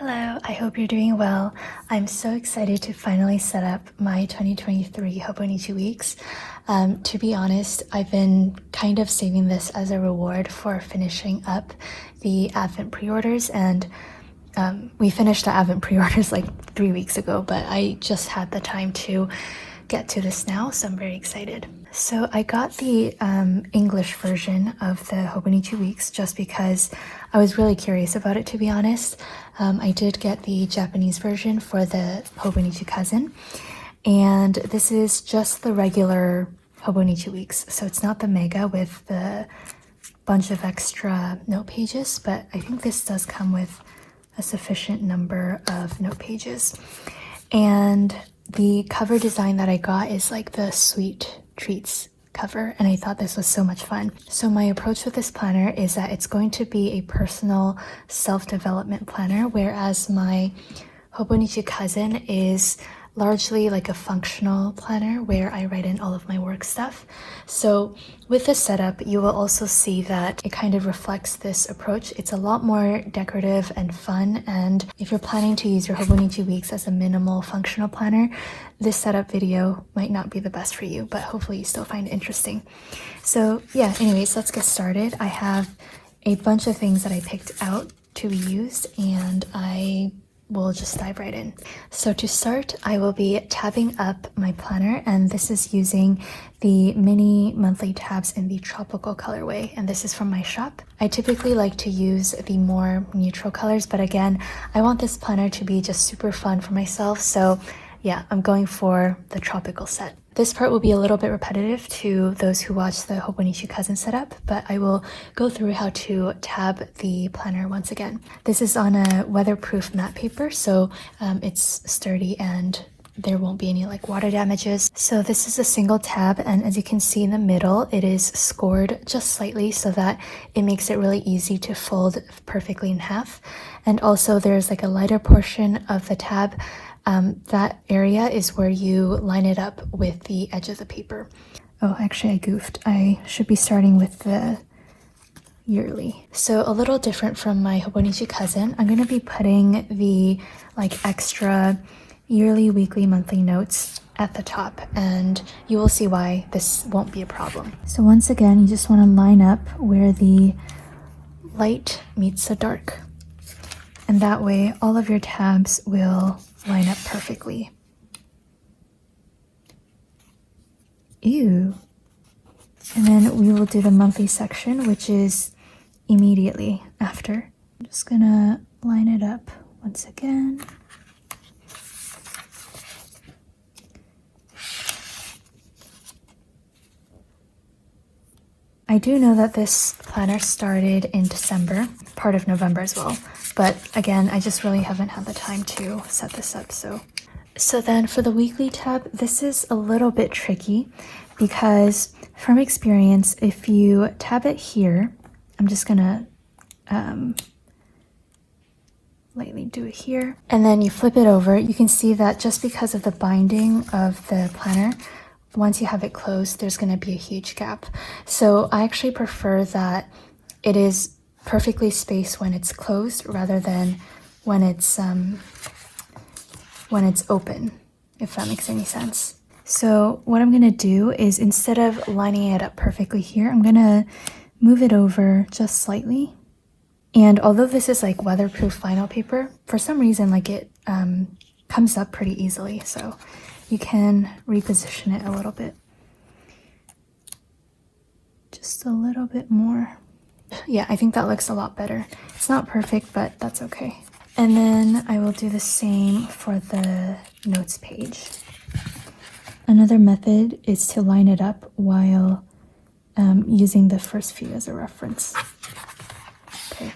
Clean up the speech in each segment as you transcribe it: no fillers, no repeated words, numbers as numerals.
Hello, I hope you're doing well. I'm so excited to finally set up my 2023 Hobonichi weeks. To be honest, I've been kind of saving this as a reward for finishing up the Advent pre-orders, and we finished the Advent pre-orders like 3 weeks ago, but I just had the time to get to this now, so I'm very excited. So I got the English version of the Hobonichi weeks just because I was really curious about it, to be honest. I did get the Japanese version for the Hobonichi cousin, and this is just the regular Hobonichi weeks, so it's not the mega with the bunch of extra note pages, but I think this does come with a sufficient number of note pages. And the cover design that I got is like the Sweet Treats cover, and I thought this was so much fun. So my approach with this planner is that it's going to be a personal self-development planner, whereas my Hobonichi cousin is largely like a functional planner where I write in all of my work stuff. So with this setup, you will also see that it kind of reflects this approach. It's a lot more decorative and fun, and if you're planning to use your Hobonichi weeks as a minimal functional planner, this setup video might not be the best for you, but hopefully you still find it interesting. So yeah, anyways, let's get started. I have a bunch of things that I picked out to be used, and we'll just dive right in. So to start, I will be tabbing up my planner, and this is using the mini monthly tabs in the tropical colorway, and this is from my shop. I typically like to use the more neutral colors, but again, I want this planner to be just super fun for myself, so yeah, I'm going for the tropical set. This part will be a little bit repetitive to those who watch the Hobonichi cousin setup, but I will go through how to tab the planner once again. This is on a weatherproof matte paper, so it's sturdy and there won't be any like water damages. So this is a single tab, and as you can see in the middle, it is scored just slightly so that it makes it really easy to fold perfectly in half. And also there's like a lighter portion of the tab. That area is where you line it up with the edge of the paper. Oh, actually I goofed. I should be starting with the yearly. So a little different from my Hobonichi cousin, I'm going to be putting the like extra yearly, weekly, monthly notes at the top, and you will see why this won't be a problem. So once again, you just want to line up where the light meets the dark, and that way all of your tabs will line up perfectly. Ew. And then we will do the monthly section, which is immediately after. I'm just gonna line it up once again. I do know that this planner started in December, part of November as well, but again, I just really haven't had the time to set this up. So then for the weekly tab, this is a little bit tricky because from experience, if you tab it here, I'm just gonna lightly do it here, and then you flip it over, you can see that just because of the binding of the planner, once you have it closed, there's going to be a huge gap. So I actually prefer that it is perfectly spaced when it's closed rather than when it's open, if that makes any sense. So what I'm going to do is, instead of lining it up perfectly here, I'm going to move it over just slightly. And although this is like weatherproof vinyl paper, for some reason like it comes up pretty easily, so you can reposition it a little bit. Just a little bit more. Yeah, I think that looks a lot better. It's not perfect, but that's okay. And then I will do the same for the notes page. Another method is to line it up while using the first few as a reference. Okay.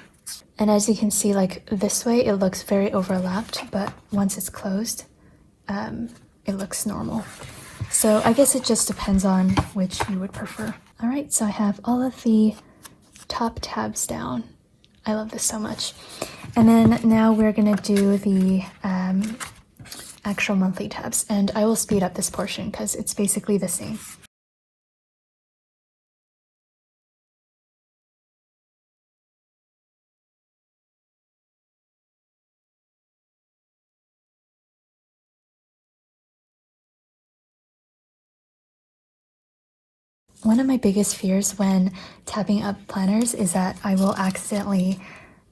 And as you can see, like this way, it looks very overlapped, but once it's closed, it looks normal. So I guess it just depends on which you would prefer. All right, so I have all of the top tabs down. I love this so much. And then now we're gonna do the actual monthly tabs, and I will speed up this portion because it's basically the same. One of my biggest fears when tabbing up planners is that I will accidentally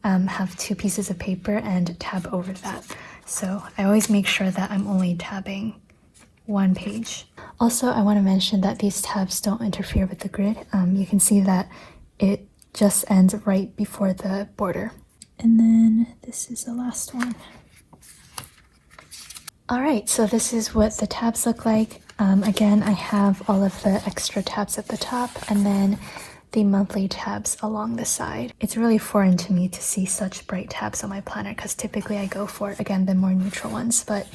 have two pieces of paper and tab over that. So I always make sure that I'm only tabbing one page. Also, I want to mention that these tabs don't interfere with the grid. You can see that it just ends right before the border. And then this is the last one. All right, so this is what the tabs look like. Again, I have all of the extra tabs at the top and then the monthly tabs along the side. It's really foreign to me to see such bright tabs on my planner because typically I go for, again, the more neutral ones, but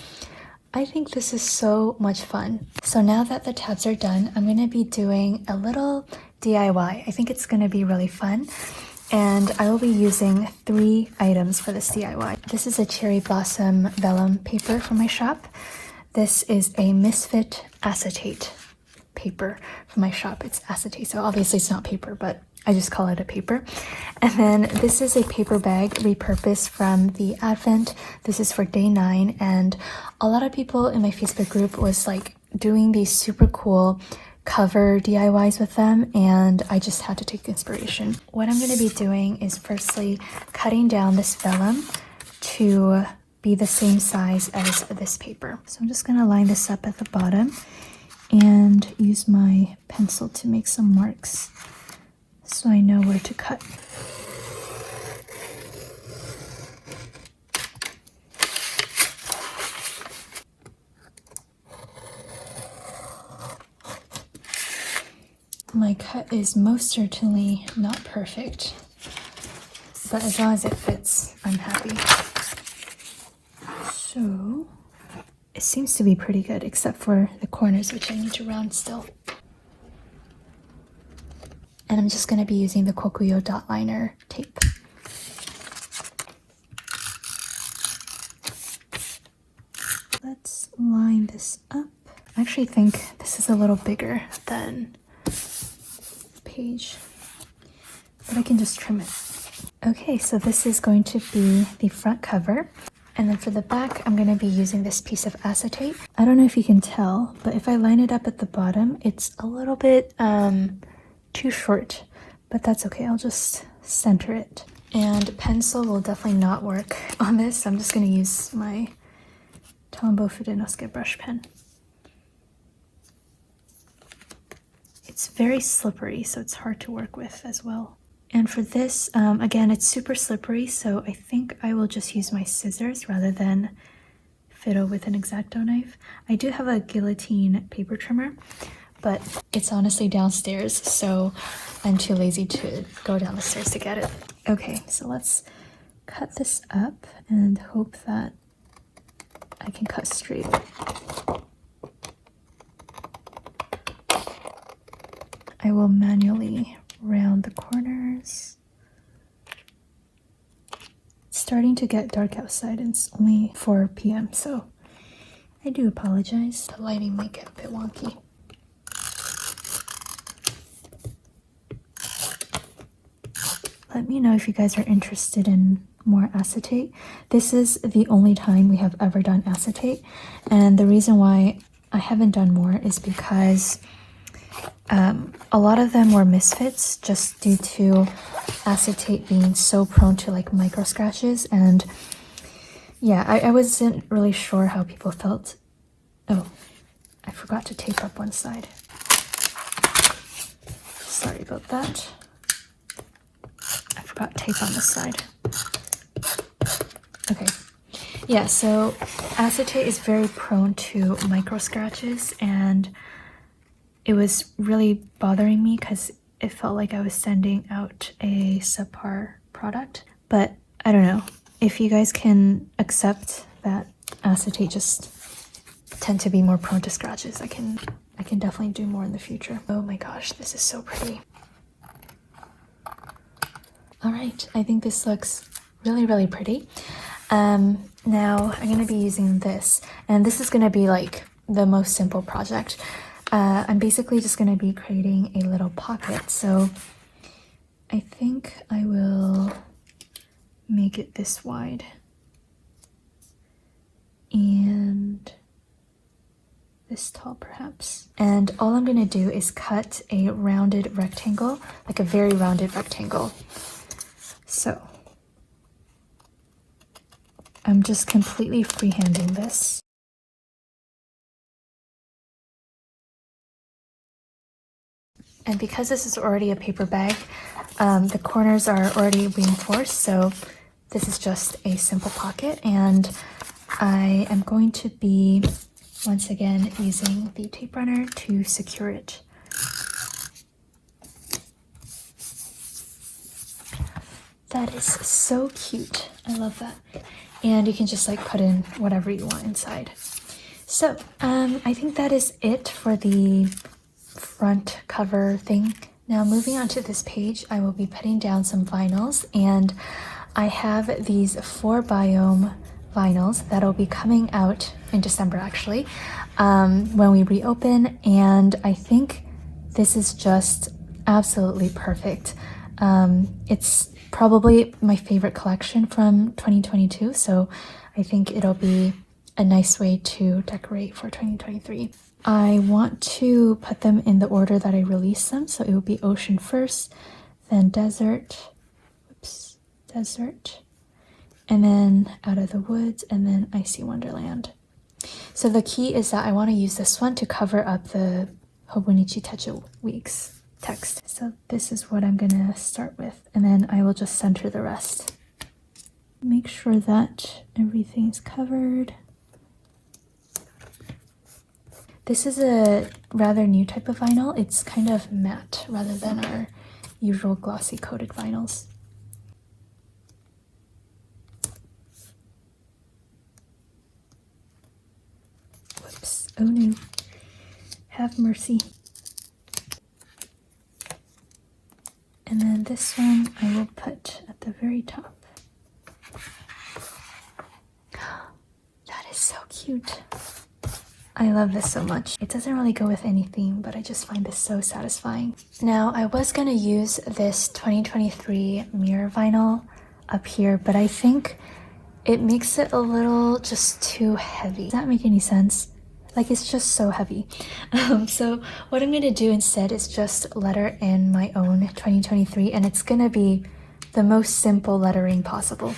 I think this is so much fun. So now that the tabs are done, I'm gonna be doing a little DIY. I think it's gonna be really fun. And I will be using 3 items for this DIY. This is a cherry blossom vellum paper from my shop. This is a Misfit acetate paper from my shop. It's acetate, so obviously it's not paper, but I just call it a paper. And then this is a paper bag repurposed from the Advent. This is for day 9, and a lot of people in my Facebook group was like doing these super cool cover DIYs with them, and I just had to take inspiration. What I'm going to be doing is firstly cutting down this vellum to be the same size as this paper. So I'm just going to line this up at the bottom and use my pencil to make some marks so I know where to cut. My cut is most certainly not perfect, but as long as it fits, I'm happy. So it seems to be pretty good, except for the corners, which I need to round still. And I'm just going to be using the Kokuyo dot liner tape. Let's line this up. I actually think this is a little bigger than page, but I can just trim it. Okay, so this is going to be the front cover. And then for the back, I'm going to be using this piece of acetate. I don't know if you can tell, but if I line it up at the bottom, it's a little bit too short, but that's okay. I'll just center it. And pencil will definitely not work on this. I'm just going to use my Tombow fudenosuke brush pen. It's very slippery, so it's hard to work with as well. And for this, again, it's super slippery, so I think I will just use my scissors rather than fiddle with an X-Acto knife. I do have a guillotine paper trimmer, but it's honestly downstairs, so I'm too lazy to go down the stairs to get it. Okay, so let's cut this up and hope that I can cut straight. I will manually round the corners. It's starting to get dark outside and it's only 4 p.m. so I do apologize. The lighting might get a bit wonky. Let me know if you guys are interested in more acetate. This is the only time we have ever done acetate, and the reason why I haven't done more is because a lot of them were misfits just due to acetate being so prone to like micro scratches, and yeah, I wasn't really sure how people felt. Oh, I forgot to tape up one side. Sorry about that. I forgot tape on this side. Okay. Yeah, so acetate is very prone to micro scratches, and it was really bothering me because it felt like I was sending out a subpar product. But I don't know, if you guys can accept that acetate just tend to be more prone to scratches, I can definitely do more in the future. Oh my gosh, this is so pretty. All right, I think this looks really, really pretty. Now I'm gonna be using this, and this is gonna be like the most simple project. I'm basically just going to be creating a little pocket, so I think I will make it this wide and this tall perhaps. And all I'm gonna do is cut a rounded rectangle, like a very rounded rectangle. So I'm just completely freehanding this. And because this is already a paper bag, the corners are already reinforced, so this is just a simple pocket, and I am going to be, once again, using the tape runner to secure it. That is so cute. I love that. And you can just like put in whatever you want inside. So I think that is it for the front cover thing. Now moving on to this page, I will be putting down some vinyls, and I have these 4 biome vinyls that'll be coming out in December actually, when we reopen, and I think this is just absolutely perfect. It's probably my favorite collection from 2022, so I think it'll be a nice way to decorate for 2023. I want to put them in the order that I released them, so it will be ocean first, then desert, desert, and then out of the woods, and then icy wonderland. So the key is that I want to use this one to cover up the Hobonichi Techo Weeks text. So this is what I'm gonna start with, and then I will just center the rest. Make sure that everything's covered. This is a rather new type of vinyl. It's kind of matte rather than our usual glossy coated vinyls. Whoops, oh no, have mercy. And then this one I will put at the very top. That is so cute. I love this so much. It doesn't really go with any theme, but I just find this so satisfying. Now, I was gonna use this 2023 mirror vinyl up here, but I think it makes it a little just too heavy. Does that make any sense? Like, it's just so heavy. So what I'm gonna do instead is just letter in my own 2023, and it's gonna be the most simple lettering possible.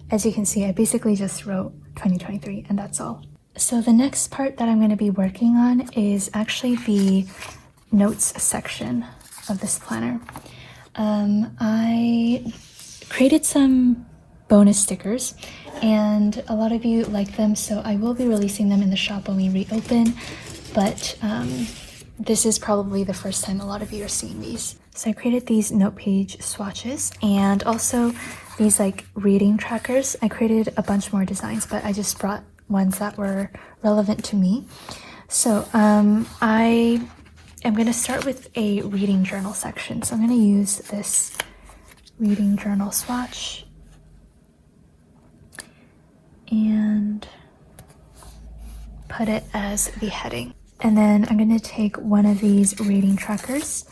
As you can see, I basically just wrote 2023 and that's all. So the next part that I'm going to be working on is actually the notes section of this planner. I created some bonus stickers and a lot of you like them, so I will be releasing them in the shop when we reopen, but this is probably the first time a lot of you are seeing these. So I created these note page swatches and also these like reading trackers. I created a bunch more designs, but I just brought ones that were relevant to me. So I am going to start with a reading journal section. So I'm going to use this reading journal swatch and put it as the heading. And then I'm going to take one of these reading trackers.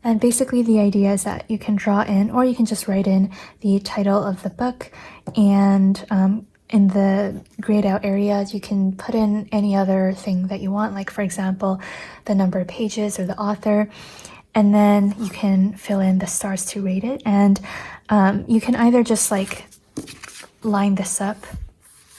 And basically the idea is that you can draw in, or you can just write in the title of the book, and in the grayed out areas you can put in any other thing that you want, like for example the number of pages or the author, and then you can fill in the stars to rate it. And you can either just like line this up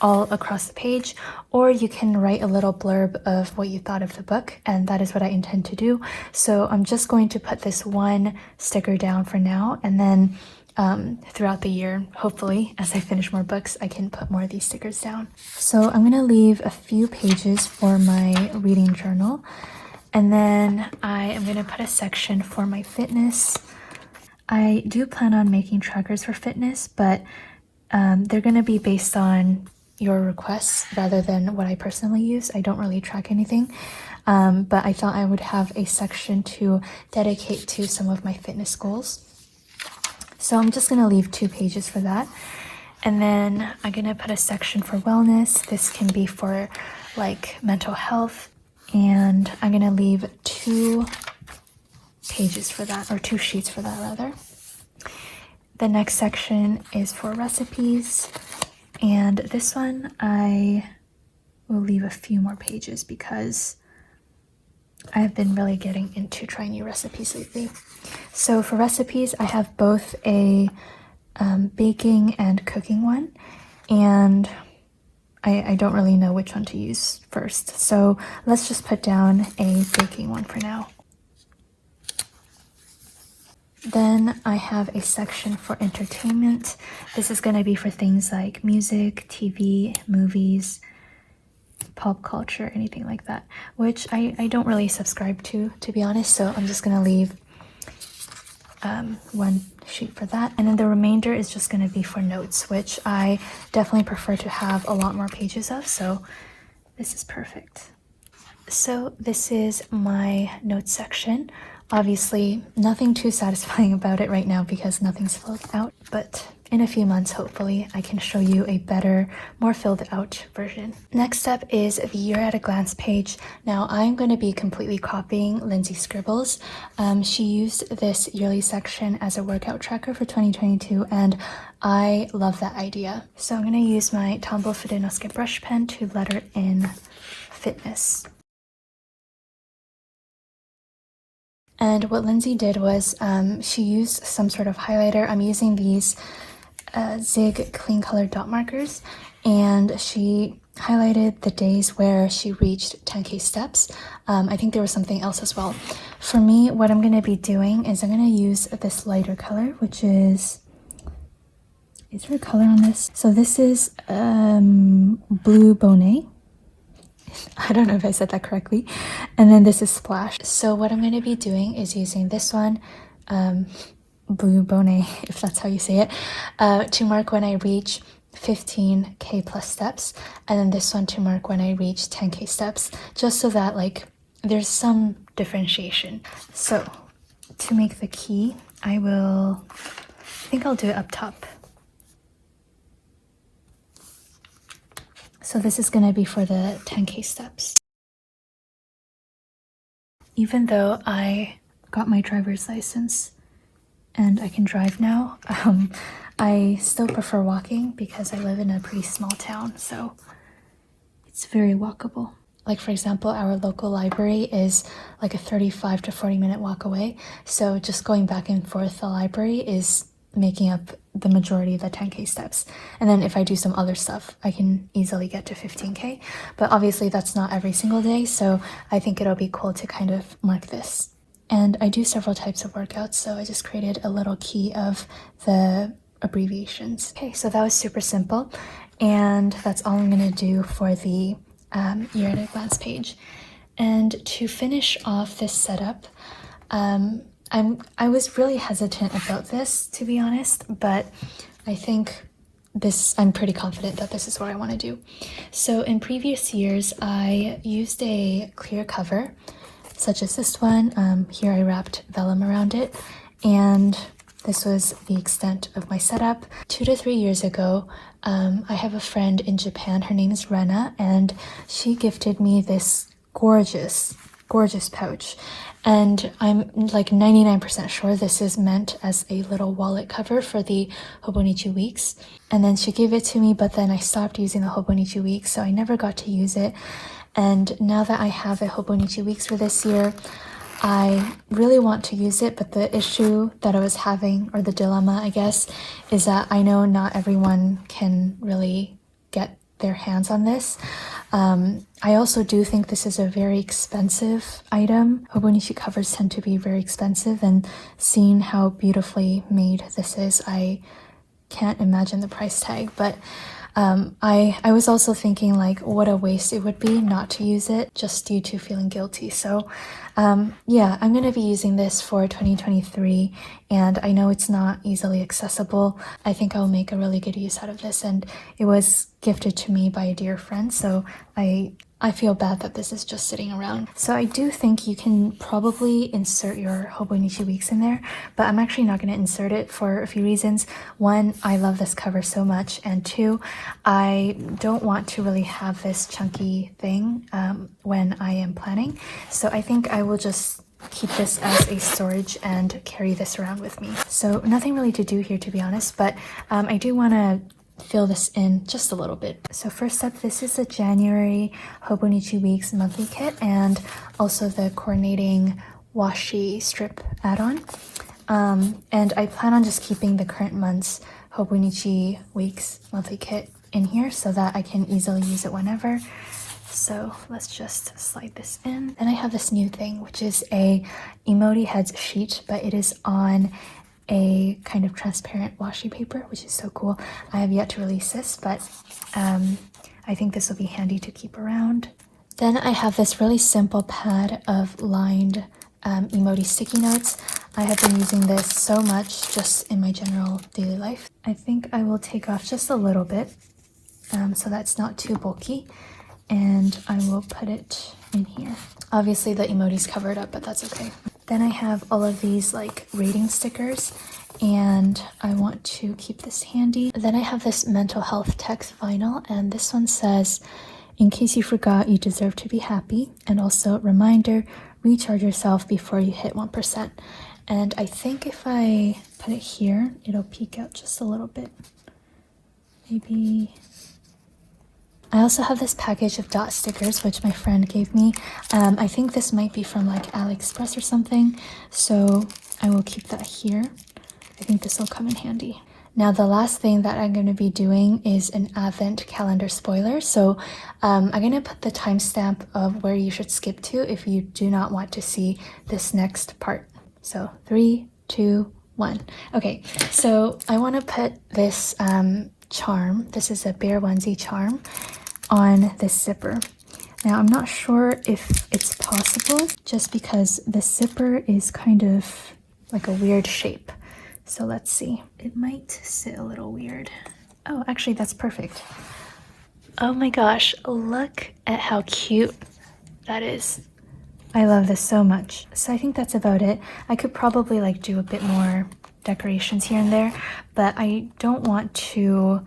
all across the page, or you can write a little blurb of what you thought of the book, and that is what I intend to do. So I'm just going to put this one sticker down for now, and then throughout the year, hopefully, as I finish more books, I can put more of these stickers down. So I'm gonna leave a few pages for my reading journal, and then I am gonna put a section for my fitness. I do plan on making trackers for fitness, but they're gonna be based on your requests rather than what I personally use. I don't really track anything, but I thought I would have a section to dedicate to some of my fitness goals. So I'm just gonna leave 2 pages for that. And then I'm gonna put a section for wellness. This can be for like mental health. And I'm gonna leave 2 pages for that, or 2 sheets for that rather. The next section is for recipes, and this one I will leave a few more pages because I've been really getting into trying new recipes lately. So for recipes, I have both a baking and cooking one, and I don't really know which one to use first. So let's just put down a baking one for now. Then I have a section for entertainment. This is going to be for things like music, TV, movies, pop culture, anything like that, which I don't really subscribe to be honest, so I'm just going to leave one sheet for that. And then the remainder is just going to be for notes, which I definitely prefer to have a lot more pages of, so this is perfect. So this is my notes section. Obviously, nothing too satisfying about it right now because nothing's filled out, but in a few months, hopefully, I can show you a better, more filled out version. Next up is the Year at a Glance page. Now, I'm going to be completely copying Lindsay's scribbles. She used this yearly section as a workout tracker for 2022, and I love that idea. So I'm going to use my Tombow fudenosuke brush pen to letter in fitness. And what Lindsay did was she used some sort of highlighter. I'm using these Zig clean color dot markers, and she highlighted the days where she reached 10K steps. I think there was something else as well. For me, what I'm going to be doing is I'm going to use this lighter color, which is there a color on this? So this is Blue Bonnet. I don't know if I said that correctly. And then this is Splash. So what I'm going to be doing is using this one, Blue Bonnet, if that's how you say it, to mark when I reach 15K plus steps. And then this one to mark when I reach 10K steps, just so that like there's some differentiation. So to make the key, I think I'll do it up top. So this is going to be for the 10K steps. Even though I got my driver's license and I can drive now, I still prefer walking because I live in a pretty small town, so it's very walkable. Like for example, our local library is like a 35 to 40 minute walk away, so just going back and forth the library is making up the majority of the 10K steps. And then if I do some other stuff, I can easily get to 15K. But obviously that's not every single day, so I think it'll be cool to kind of mark this. And I do several types of workouts, so I just created a little key of the abbreviations. Okay, so that was super simple. And that's all I'm gonna do for the Year at a Glance page. And to finish off this setup, I was really hesitant about this, to be honest, but I think I'm pretty confident that this is what I want to do. So in previous years, I used a clear cover, such as this one. Here I wrapped vellum around it, and this was the extent of my setup. 2 to 3 years ago, I have a friend in Japan. Her name is Rena, and she gifted me this gorgeous pouch. And I'm like 99% sure this is meant as a little wallet cover for the Hobonichi weeks. And then she gave it to me, but then I stopped using the Hobonichi weeks, so I never got to use it. And now that I have a Hobonichi weeks for this year, I really want to use it, but the issue that I was having, or the dilemma, I guess, is that I know not everyone can really get their hands on this. I also do think this is a very expensive item. Hobonichi covers tend to be very expensive, and seeing how beautifully made this is, I can't imagine the price tag. But I was also thinking like what a waste it would be not to use it just due to feeling guilty. So yeah, I'm going to be using this for 2023, and I know it's not easily accessible. I think I'll make a really good use out of this, and it was gifted to me by a dear friend, so I feel bad that this is just sitting around. So I do think you can probably insert your Hobonichi weeks in there, but I'm actually not going to insert it for a few reasons. One, I love this cover so much, and two, I don't want to really have this chunky thing when I am planning. So I think I will just keep this as a storage and carry this around with me. So nothing really to do here, to be honest, but I do want to fill this in just a little bit. So first up, this is the January Hobonichi Weeks monthly kit and also the coordinating washi strip add-on. And I plan on just keeping the current month's Hobonichi Weeks monthly kit in here so that I can easily use it whenever. So let's just slide this in. Then I have this new thing, which is a emoji heads sheet, but it is on a kind of transparent washi paper, which is so cool. I have yet to release this, but I think this will be handy to keep around. Then I have this really simple pad of lined emoji sticky notes. I have been using this so much just in my general daily life. I think I will take off just a little bit so that's not too bulky, and I will put it in here. Obviously the emoji's covered up, but that's okay. Then I have all of these like rating stickers, and I want to keep this handy. Then I have this mental health text vinyl, and this one says, "In case you forgot, you deserve to be happy," and also reminder, recharge yourself before you hit 1%. And I think if I put it here, it'll peek out just a little bit. Maybe. I also have this package of dot stickers, which my friend gave me. I think this might be from like AliExpress or something, so I will keep that here. I think this will come in handy. Now the last thing that I'm going to be doing is an advent calendar spoiler. So I'm going to put the timestamp of where you should skip to if you do not want to see this next part. So 3, 2, 1. Okay, so I want to put this charm. This is a bear onesie charm on this zipper. Now I'm not sure if it's possible just because the zipper is kind of like a weird shape. So let's see. It might sit a little weird. Oh, actually that's perfect. Oh my gosh, look at how cute that is. I love this so much. So I think that's about it. I could probably like do a bit more decorations here and there, but I don't want to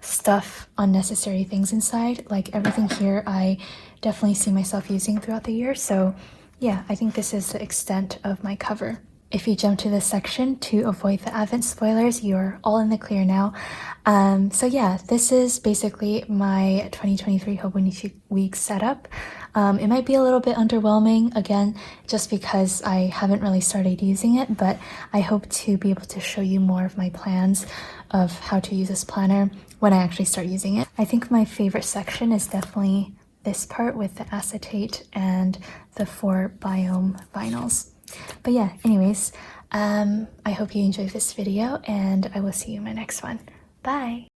stuff unnecessary things inside. Like everything here I definitely see myself using throughout the year. So yeah, I think this is the extent of my cover. If you jump to this section to avoid the advent spoilers, you're all in the clear now. So yeah, this is basically my 2023 Hobonichi Week setup. It might be a little bit underwhelming, again, just because I haven't really started using it, but I hope to be able to show you more of my plans of how to use this planner when I actually start using it. I think my favorite section is definitely this part with the acetate and the 4 biome vinyls. But yeah, anyways, I hope you enjoyed this video, and I will see you in my next one. Bye!